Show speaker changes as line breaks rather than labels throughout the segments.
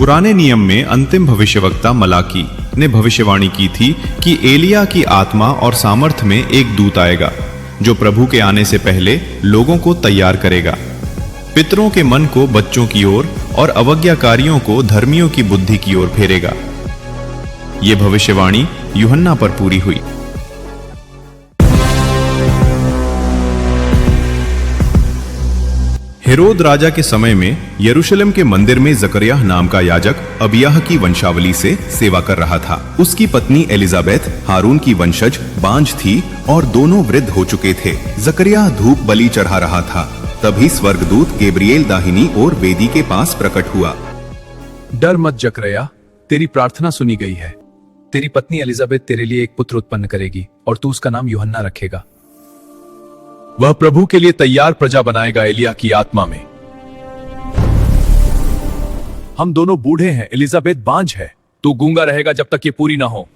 पुराने नियम में अंतिम भविष्यवक्ता मलाकी ने भविष्यवाणी की थी कि एलिया की आत्मा और सामर्थ में एक दूत आएगा जो प्रभु के आने से पहले लोगों को तैयार करेगा, पितरों के मन को बच्चों की ओर और अवज्ञाकारियों को धर्मियों की बुद्धि की ओर फेरेगा। यह भविष्यवाणी यूहन्ना पर पूरी हुई। हेरोद राजा के समय में यरूशलेम के मंदिर में जकरिया नाम का याजक अबियाह की वंशावली से सेवा कर रहा था। उसकी पत्नी एलिजाबेथ हारून की वंशज बांझ थी और दोनों वृद्ध हो चुके थे। जकरिया धूप बलि चढ़ा रहा था, तभी स्वर्गदूत गैब्रिएल दाहिनी ओर वेदी के पास प्रकट हुआ।
डर मत जकरिया, तेरी प्रार्थना सुनी गई है। तेरी पत्नी एलिजाबेथ तेरे लिए एक पुत्र उत्पन्न करेगी और तू उसका नाम यूहन्ना रखेगा। वह प्रभु के लिए तैयार प्रजा बनाएगा एलिया की आत्मा में। हम दोनों बूढ़े हैं, एलिजाबेथ बांझ है, तू गूंगा रहेगा जब तक ये पूरी ना हो।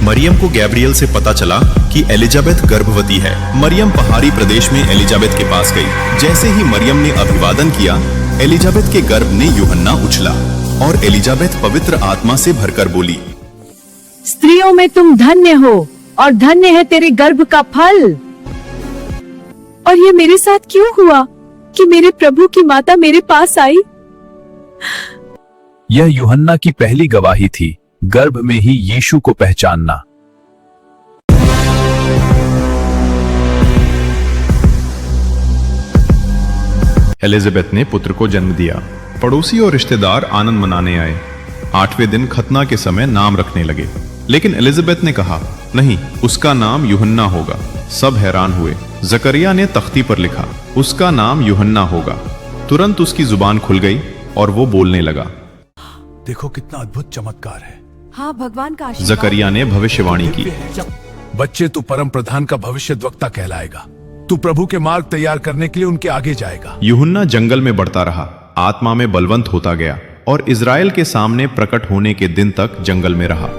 मरियम को गैब्रिएल से पता चला कि एलिजाबेथ गर्भवती है। मरियम पहाड़ी प्रदेश में एलिजाबेथ के पास गई। जैसे ही मरियम ने अभिवादन किया, एलिजाबेथ के गर्भ ने यूहन्ना उछला और एलिजाबेथ पवित्र आत्मा से भरकर बोली,
स्त्रियों में तुम धन्य हो और धन्य है तेरे गर्भ का फल। और ये मेरे साथ क्यों हुआ कि मेरे प्रभु की माता मेरे पास आई?
यह यूहन्ना की पहली गवाही थी, गर्भ में ही यीशु को पहचानना।
एलिजाबेथ ने पुत्र को जन्म दिया। पड़ोसी और रिश्तेदार आनंद मनाने आए। 8वें दिन खतना के समय नाम रखने लगे, लेकिन एलिजाबेथ ने कहा, नहीं, उसका नाम यूहन्ना होगा। सब हैरान हुए। जकरिया ने तख्ती पर लिखा, उसका नाम यूहन्ना होगा। तुरंत उसकी जुबान खुल गई और वो बोलने लगा।
देखो कितना अद्भुत चमत्कार है।
हाँ, भगवान का आशीर्वाद।
जकरिया ने भविष्यवाणी की,
बच्चे तू परम प्रधान का भविष्यद्वक्ता कहलाएगा। तू प्रभु के मार्ग तैयार करने के लिए उनके आगे जाएगा।
यूहन्ना जंगल में बढ़ता रहा, आत्मा में बलवंत होता गया और इजराइल के सामने प्रकट होने के दिन तक जंगल में रहा।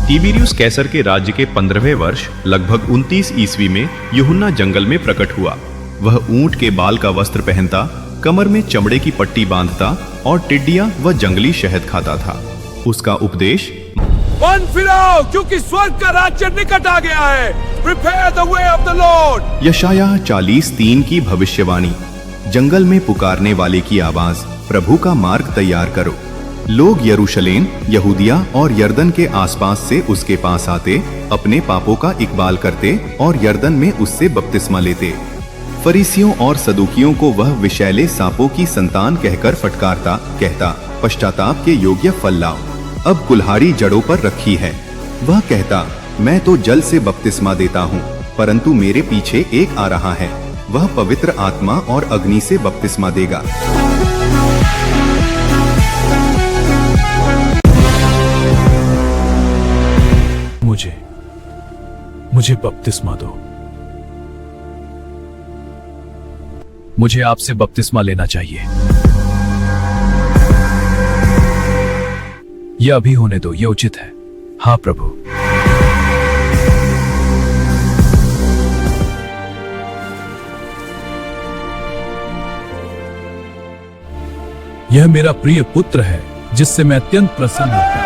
तिबिरियुस कैसर के राज्य के 15वें वर्ष लगभग 29 ईस्वी में यूहन्ना जंगल में प्रकट हुआ। वह ऊंट के बाल का वस्त्र पहनता, कमर में चमड़े की पट्टी बांधता और टिड्डियां व जंगली शहद खाता था। उसका उपदेश,
मन फिराओ क्योंकि स्वर्ग का राज्य निकट आ गया है। Prepare the way of the Lord.
यशायाह 40:3 की भविष्यवाणी, जंगल में पुकारने वाले की आवाज, प्रभु का मार्ग तैयार करो। लोग यरूशलेम, यहूदिया और यर्दन के आसपास से उसके पास आते, अपने पापों का इकबाल करते और यर्दन में उससे बपतिस्मा लेते। फरीसियों और सदूकियों को वह विषैले सांपों की संतान कहकर फटकारता, कहता, पश्चाताप के योग्य फल लाओ, अब कुल्हाड़ी जड़ों पर रखी है। वह कहता, मैं तो जल से बपतिस्मा देता हूँ, परंतु मेरे पीछे एक आ रहा है, वह पवित्र आत्मा और अग्नि से बपतिस्मा देगा।
मुझे बपतिस्मा दो। मुझे आपसे बपतिस्मा लेना चाहिए। यह अभी होने दो, यह उचित है। हाँ प्रभु। यह मेरा प्रिय पुत्र है जिससे मैं अत्यंत प्रसन्न हूं।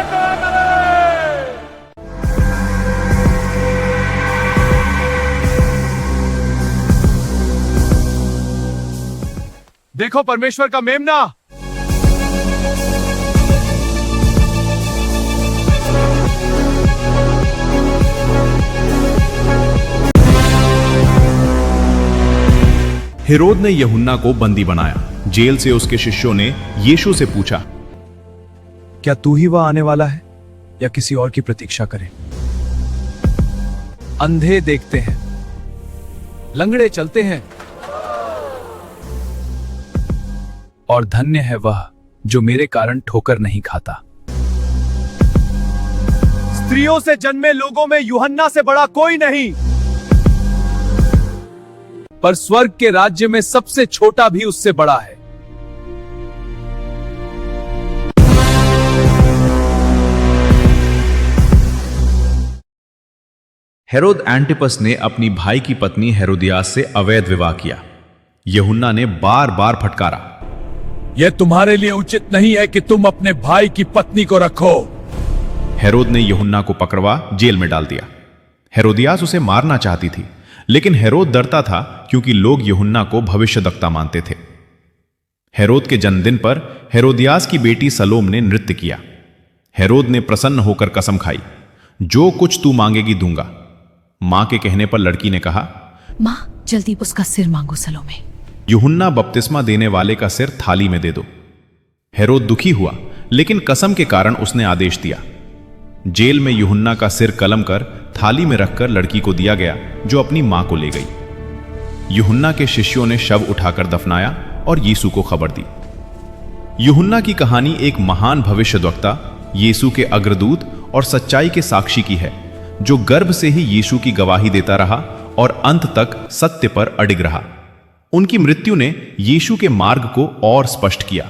देखो परमेश्वर का मेमना।
हेरोद ने यूहन्ना को बंदी बनाया। जेल से उसके शिष्यों ने यीशु से पूछा,
क्या तू ही वह आने वाला है या किसी और की प्रतीक्षा करें? अंधे देखते हैं, लंगड़े चलते हैं, और धन्य है वह जो मेरे कारण ठोकर नहीं खाता। स्त्रियों से जन्मे लोगों में यूहन्ना से बड़ा कोई नहीं, पर स्वर्ग के राज्य में सबसे छोटा भी उससे बड़ा है।
हेरोद एंटिपस ने अपनी भाई की पत्नी हेरोदियास से अवैध विवाह किया। यूहन्ना ने बार बार फटकारा,
यह तुम्हारे लिए उचित नहीं है कि तुम अपने भाई की पत्नी को रखो।
हेरोद ने यूहन्ना को पकड़वा जेल में डाल दिया। हेरोदियास उसे मारना चाहती थी, लेकिन हेरोद डरता था क्योंकि लोग यूहन्ना को भविष्यद्वक्ता मानते थे। हेरोद के जन्मदिन पर हेरोदियास की बेटी सलोम ने नृत्य किया। हेरोद ने प्रसन्न होकर कसम खाई, जो कुछ तू मांगेगी दूंगा। मां के कहने पर लड़की ने कहा,
माँ जल्दी उसका सिर मांगो सलोमे।
यूहन्ना बपतिस्मा देने वाले का सिर थाली में दे दो। हेरोद दुखी हुआ, लेकिन कसम के कारण उसने आदेश दिया। जेल में यूहन्ना का सिर कलम कर थाली में रखकर लड़की को दिया गया, जो अपनी मां को ले गई। यूहन्ना के शिष्यों ने शव उठाकर दफनाया और यीशु को खबर दी। यूहन्ना की कहानी एक महान भविष्यद्वक्ता, यीशु के अग्रदूत और सच्चाई के साक्षी की है, जो गर्भ से ही यीशु की गवाही देता रहा और अंत तक सत्य पर अडिग रहा। उनकी मृत्यु ने यीशु के मार्ग को और स्पष्ट किया।